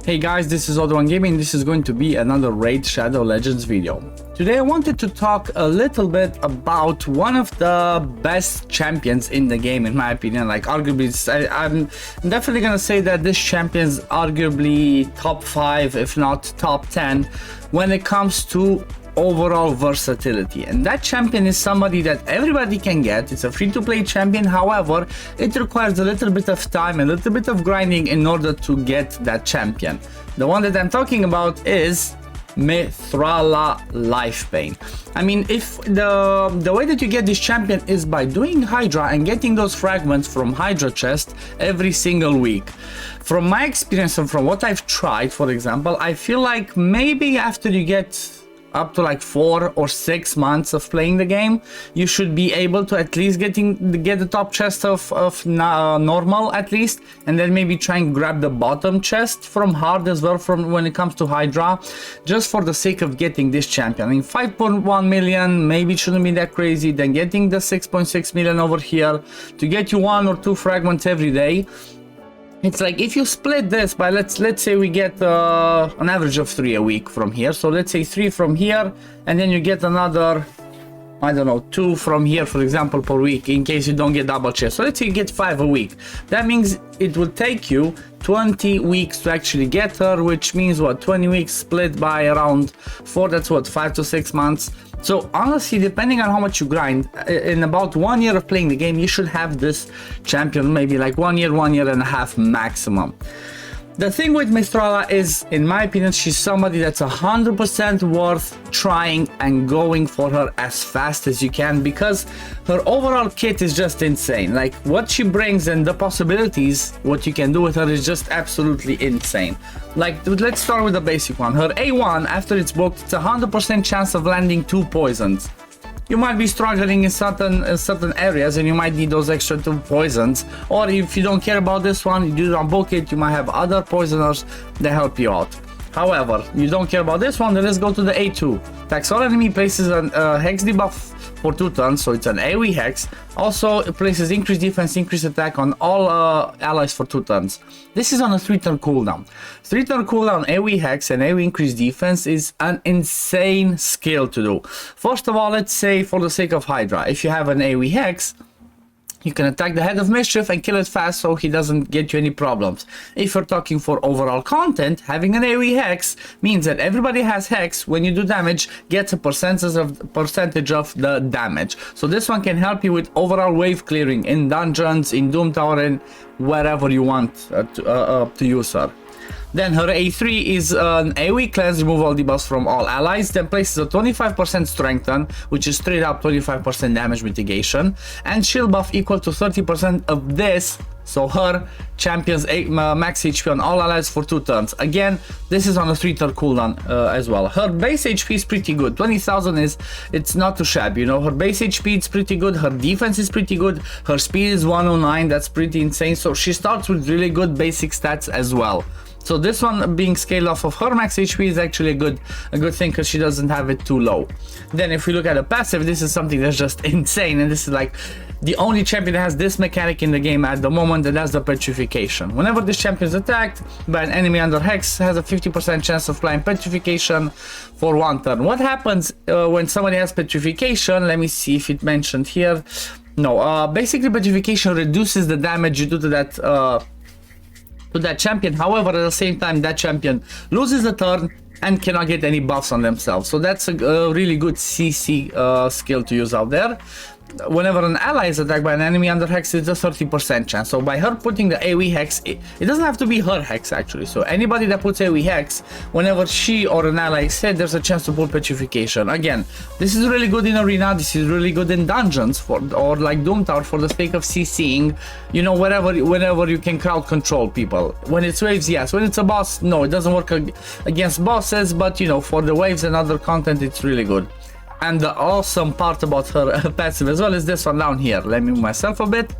Hey guys, this is OddOneGaming. This is going to be another Raid Shadow Legends video. Today I wanted to talk a little bit about one of the best champions in the game, in my opinion. Like, arguably, I'm definitely gonna say that this champion is arguably top 5, if not top 10, when it comes to overall versatility. And that champion is somebody that everybody can get. It's a free-to-play champion. However, it requires a little bit of time, a little bit of grinding in order to get that champion. The one that I'm talking about is Mithrala Lifebane. I mean, if the way that you get this champion is by doing Hydra and getting those fragments from Hydra chest every single week. From my experience and from what I've tried, for example, I feel like maybe after you get up to like 4 or 6 months of playing the game, you should be able to at least get the top chest of normal at least, and then maybe try and grab the bottom chest from hard as well from when it comes to Hydra, just for the sake of getting this champion. I mean, 5.1 million maybe shouldn't be that crazy. Then getting the 6.6 million over here to get you 1 or 2 fragments every day. It's like if you split this by let's say we get an average of 3 a week from here. So let's say 3 from here, and then you get another, I don't know, 2 from here, for example, per week, in case you don't get double chest. So let's say you get 5 a week. That means it will take you 20 weeks to actually get her, which means what, 20 weeks split by around 4, that's what, 5 to 6 months. So honestly, depending on how much you grind, in about 1 year of playing the game, you should have this champion, maybe like 1 year and a half maximum. The thing with Mithrala is, in my opinion, she's somebody that's 100% worth trying and going for her as fast as you can, because her overall kit is just insane. Like, what she brings and the possibilities, what you can do with her is just absolutely insane. Like, let's start with the basic one. Her A1, after it's booked, it's 100% chance of landing 2 poisons. You might be struggling in certain areas and you might need those extra 2 poisons, or if you don't care about this one, you don't book it, you might have other poisoners that help you out. However, you don't care about this one, then let's go to the A2. Attacks all enemy, places a hex debuff for 2 turns, so it's an AoE hex. Also, it places increased defense, increased attack on all allies for 2 turns. This is on a 3-turn cooldown. 3-turn cooldown AoE hex and AoE increased defense is an insane skill to do. First of all, let's say for the sake of Hydra, if you have an AoE hex, you can attack the head of mischief and kill it fast so he doesn't get you any problems. If you're talking for overall content, having an AoE hex means that everybody has hex. When you do damage, gets a percentage of the damage. So this one can help you with overall wave clearing in dungeons, in Doom Tower, and wherever you want to use her. Then her A3 is an AoE cleanse, remove all debuffs from all allies, then places a 25% strengthen, which is straight up 25% damage mitigation, and shield buff equal to 30% of this, so her champion's max HP on all allies for 2 turns. Again, this is on a 3-turn cooldown as well. Her base HP is pretty good. 20,000 it's not too shabby, you know. Her base HP is pretty good, her defense is pretty good, her speed is 109, that's pretty insane. So she starts with really good basic stats as well. So this one being scaled off of her max HP is actually a good thing, because she doesn't have it too low. Then if we look at a passive, this is something that's just insane, and this is like the only champion that has this mechanic in the game at the moment, and that's the petrification. Whenever this champion is attacked by an enemy under hex, has a 50% chance of applying petrification for 1 turn. What happens when somebody has petrification? Let me see if it mentioned here. No, basically petrification reduces the damage you do to that champion. However, at the same time, that champion loses the turn and cannot get any buffs on themselves. So that's a really good CC skill to use out there. Whenever an ally is attacked by an enemy under hex, it's a 30% chance. So by her putting the AoE hex, it doesn't have to be her hex actually. So anybody that puts AoE hex, whenever she or an ally is hit, there's a chance to pull petrification. Again, this is really good in arena, this is really good in dungeons or like Doom Tower for the sake of CCing, you know, whenever you can crowd control people. When it's waves, yes. When it's a boss, no, it doesn't work against bosses, but you know, for the waves and other content, it's really good. And the awesome part about her passive as well is this one down here. Let me move myself a bit.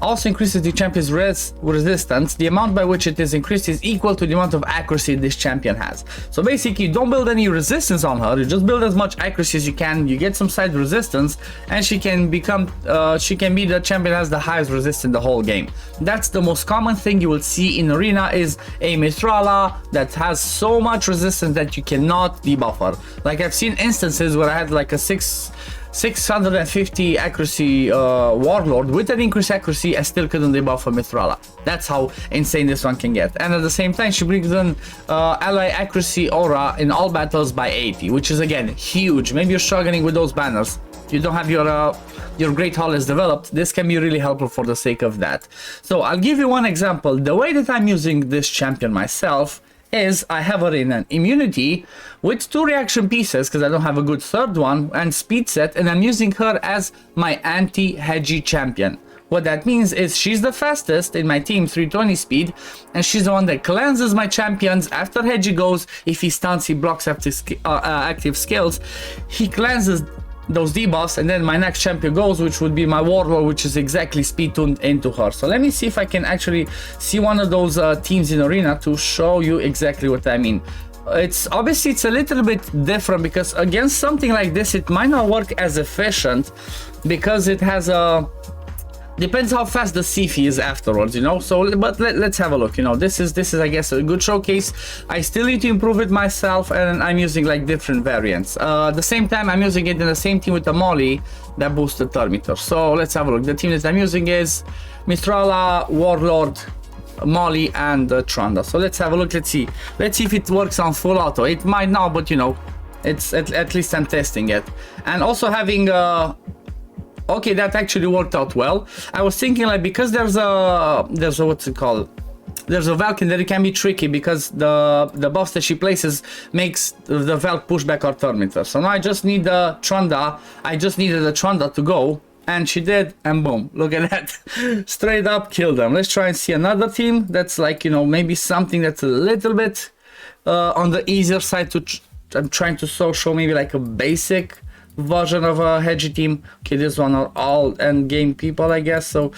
also increases the champion's resistance. The amount by which it is increased is equal to the amount of accuracy this champion has. So basically, you don't build any resistance on her, you just build as much accuracy as you can, you get some side resistance, and she can be the champion that has the highest resistance the whole game. That's the most common thing you will see in arena, is a Mithrala that has so much resistance that you cannot debuff her. Like, I've seen instances where I had like a 650 accuracy warlord with an increased accuracy, I still couldn't debuff a Mithrala. That's how insane this one can get. And at the same time, she brings in ally accuracy aura in all battles by 80, which is again huge. Maybe you're struggling with those banners, you don't have your great hall is developed. This can be really helpful for the sake of that. So I'll give you one example. The way that I'm using this champion myself is I have her in an immunity with 2 reaction pieces because I don't have a good third one, and speed set, and I'm using her as my anti-hedgy champion. What that means is she's the fastest in my team, 320 speed, and she's the one that cleanses my champions after hedgy goes. If he stuns, he blocks active skills, he cleanses those debuffs, and then my next champion goes, which would be my warlord, which is exactly speed tuned into her. So let me see if I can actually see one of those teams in arena to show you exactly what I mean. It's obviously it's a little bit different because against something like this it might not work as efficient because it has a depends how fast the CF is afterwards, you know. So but let's have a look. You know, this is I guess a good showcase. I still need to improve it myself, and I'm using like different variants. At the same time, I'm using it in the same team with the Molly that boosts the thermometer. So let's have a look. The team that I'm using is Mithrala, Warlord, Molly, and Trunda. So let's have a look. Let's see if it works on full auto. It might not, but you know, it's at least I'm testing it. And also having okay, that actually worked out well. I was thinking like because there's a what's it called? There's a Valkyrie that it can be tricky because the buffs that she places makes the Valk push back our thermometer. So now I just need the Trunda. I just needed the Trunda to go, and she did, and boom, look at that. Straight up killed them. Let's try and see another team that's like, you know, maybe something that's a little bit on the easier side to I'm trying to show maybe like a basic version of a hedgy team. Okay, this one are all end game people, I guess. So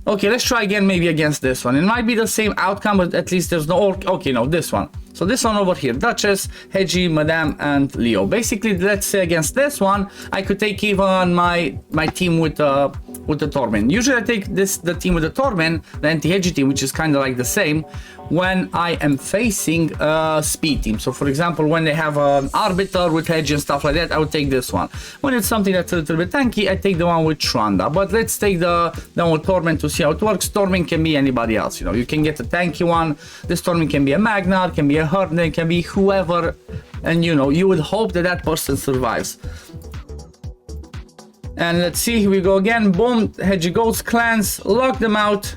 okay, let's try again, maybe against this one. It might be the same outcome, but at least there's no okay, no, this one. So this one over here, Duchess, Hedgy, Madame, and Leo. Basically, let's say against this one, I could take even my team with the Torment. Usually I take the team with the Torment, the anti-Hedgy team, which is kind of like the same, when I am facing a speed team. So for example, when they have an Arbiter with Hedgy and stuff like that, I would take this one. When it's something that's a little bit tanky, I take the one with Trunda. But let's take the one with Torment to see how it works. Torment can be anybody else, you know. You can get a tanky one. This Torment can be a Magnar, can be a Herdner, can be whoever, and you know, you would hope that that person survives. And let's see, here we go again. Boom, Hedgy goes, clans, lock them out.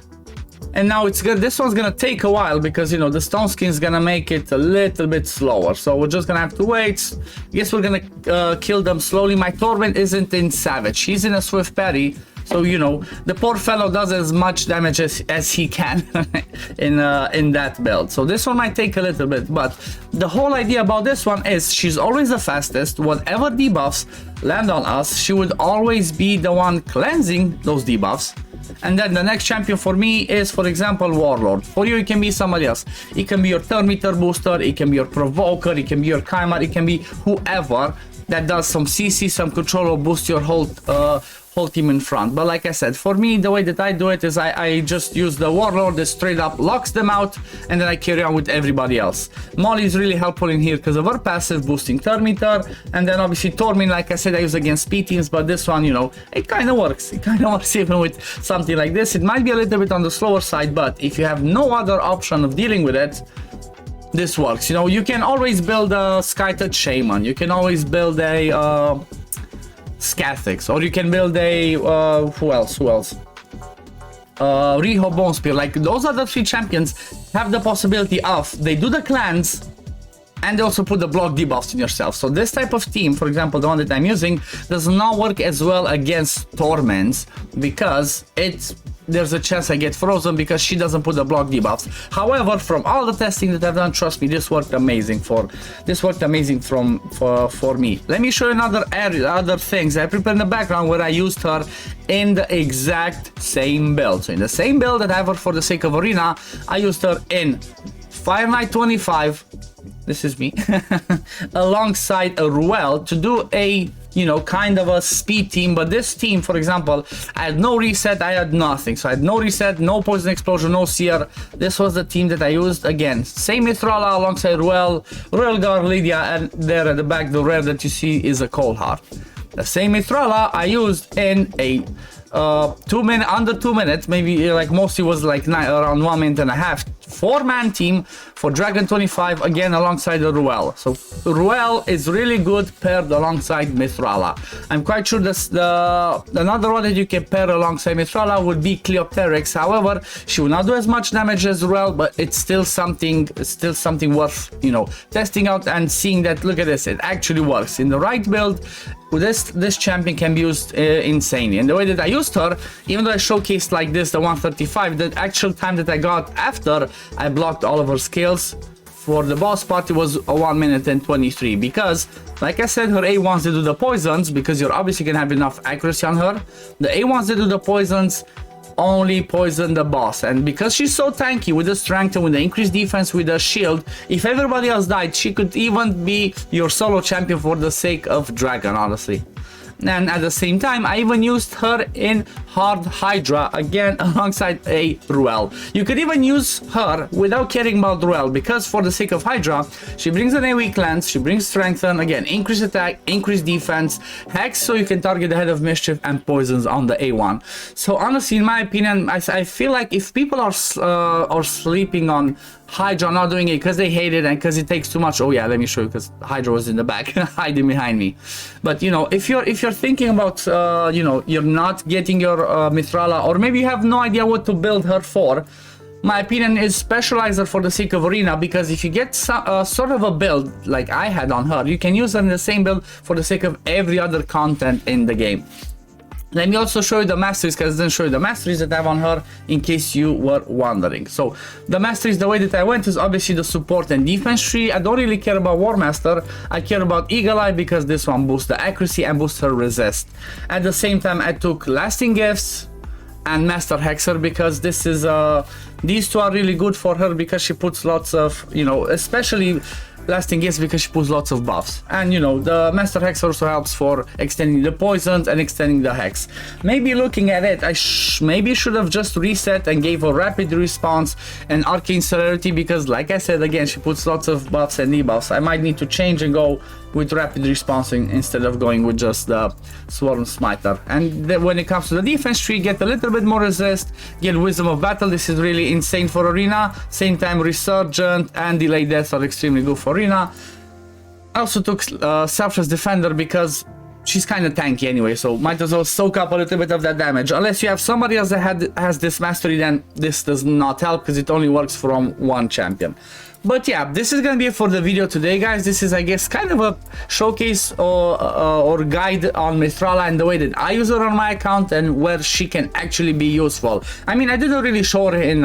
And now it's good. This one's gonna take a while because, you know, the stone skin is gonna make it a little bit slower. So we're just gonna have to wait. I guess we're gonna kill them slowly. My Torment isn't in Savage. He's in a Swift Parry. So, you know, the poor fellow does as much damage as he can in that build. So this one might take a little bit, but the whole idea about this one is she's always the fastest. Whatever debuffs land on us, she would always be the one cleansing those debuffs. And then the next champion for me is, for example, Warlord. For you, it can be somebody else. It can be your thermometer booster, it can be your provoker, it can be your Chimera, it can be whoever that does some CC, some control, or boost your whole team in front. But like I said, for me, the way that I do it is I just use the Warlord that straight up locks them out, and then I carry on with everybody else. Molly is really helpful in here because of her passive boosting thermometer, and then obviously Torment, like I said, I use against speed teams, but this one, you know, it kind of works. It kind of works even with something like this. It might be a little bit on the slower side, but if you have no other option of dealing with it, this works. You know, you can always build a Skytouch Shaman, you can always build a Scathix, or you can build a who else Riho Bone Spear. Like, those are the three champions have the possibility of they do the clans and they also put the block debuffs in yourself. So this type of team, for example, the one that I'm using, does not work as well against Torments because it's there's a chance I get frozen because she doesn't put the block debuffs. However, from all the testing that I've done, trust me, this worked amazing for me. Let me show you other things I prepared in the background where I used her in the exact same build. So in the same build that I have her for the sake of Arena, I used her in Fire Knight 25. This is me alongside a Ruel to do a, you know, kind of a speed team. But this team, for example, I had no reset, I had nothing. So I had no reset, no poison explosion, no seer. This was the team that I used. Again, same Mithrala alongside Ruel Guard, Lydia, and there at the back, the rare that you see is a Cold Heart. The same Mithrala I used in a under 2 minutes, maybe like mostly was like around 1 minute and a half, 4-man team for Dragon 25, again alongside the Ruel. So Ruel is really good paired alongside Mithrala. I'm quite sure that's another one that you can pair alongside Mithrala would be Cleopteryx. However, she will not do as much damage as Ruel, but it's still something worth, you know, testing out and seeing that, look at this, it actually works. In the right build, this champion can be used insanely. And the way that I used her, even though I showcased like this the 135, the actual time that I got after I blocked all of her skills for the boss part, it was 1 minute and 23, because like I said, her A1s they do the poisons, because you're obviously gonna have enough accuracy on her. The A1s they do the poisons only poison the boss, and because she's so tanky with the strength and with the increased defense with the shield, if everybody else died, she could even be your solo champion for the sake of Dragon, honestly. And at the same time, I even used her in Hard Hydra, again alongside a Ruel. You could even use her without caring about Ruel, because for the sake of Hydra, she brings an AoE cleanse, she brings strengthen, again increased attack, increased defense, hex so you can target the Head of Mischief, and poisons on the A1. So honestly, in my opinion, I feel like if people are sleeping on Hydra, not doing it because they hate it and because it takes too much. Oh yeah, let me show you, because Hydra was in the back hiding behind me. But you know, if you're thinking about you know, you're not getting your Mithrala, or maybe you have no idea what to build her for, my opinion is specialize her for the sake of Arena, because if you get sort of a build like I had on her, you can use her in the same build for the sake of every other content in the game. Let me also show you the Masteries, because I didn't show you the Masteries that I have on her, in case you were wondering. So the Masteries, the way that I went is obviously the support and defense tree. I don't really care about War Master, I care about Eagle Eye, because this one boosts the accuracy and boosts her resist. At the same time, I took Lasting Gifts and Master Hexer, because this is these two are really good for her, because she puts lots of, you know, especially Lasting Gifts, because she puts lots of buffs. And you know, the Master Hex also helps for extending the poisons and extending the hex. Maybe looking at it, I maybe should have just reset and gave her rapid response and arcane celerity, because like I said, again, she puts lots of buffs and debuffs. I might need to change and go with rapid response instead of going with just the Swarm Smiter. And then when it comes to the defense tree, get a little bit more resist, get Wisdom of Battle. This is really insane for Arena. Same time, Resurgent and Delayed Death are extremely good for Arena. I also took Selfless Defender, because she's kind of tanky anyway, so might as well soak up a little bit of that damage. Unless you have somebody else that has this mastery, then this does not help, because it only works from one champion. But yeah, this is gonna be it for the video today, guys. This is, I guess, kind of a showcase or guide on Mithrala and the way that I use her on my account and where she can actually be useful. I mean, I didn't really show her in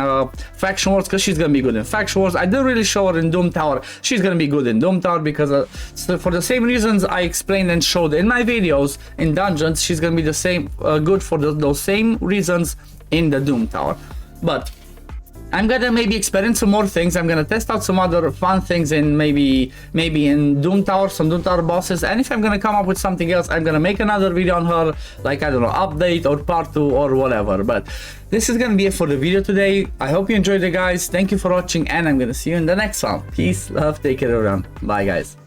Faction Wars, because she's gonna be good in Faction Wars. I didn't really show her in Doom Tower. She's gonna be good in Doom Tower, because so for the same reasons I explained and showed in my videos in Dungeons, she's gonna be the same good for those same reasons in the Doom Tower. But I'm gonna maybe experiment some more things. I'm gonna test out some other fun things in maybe in Doom Tower, some Doom Tower bosses. And if I'm gonna come up with something else, I'm gonna make another video on her, like, I don't know, update or part 2 or whatever. But this is gonna be it for the video today. I hope you enjoyed it, guys. Thank you for watching, and I'm gonna see you in the next one. Peace, love, take care, everyone. Bye, guys.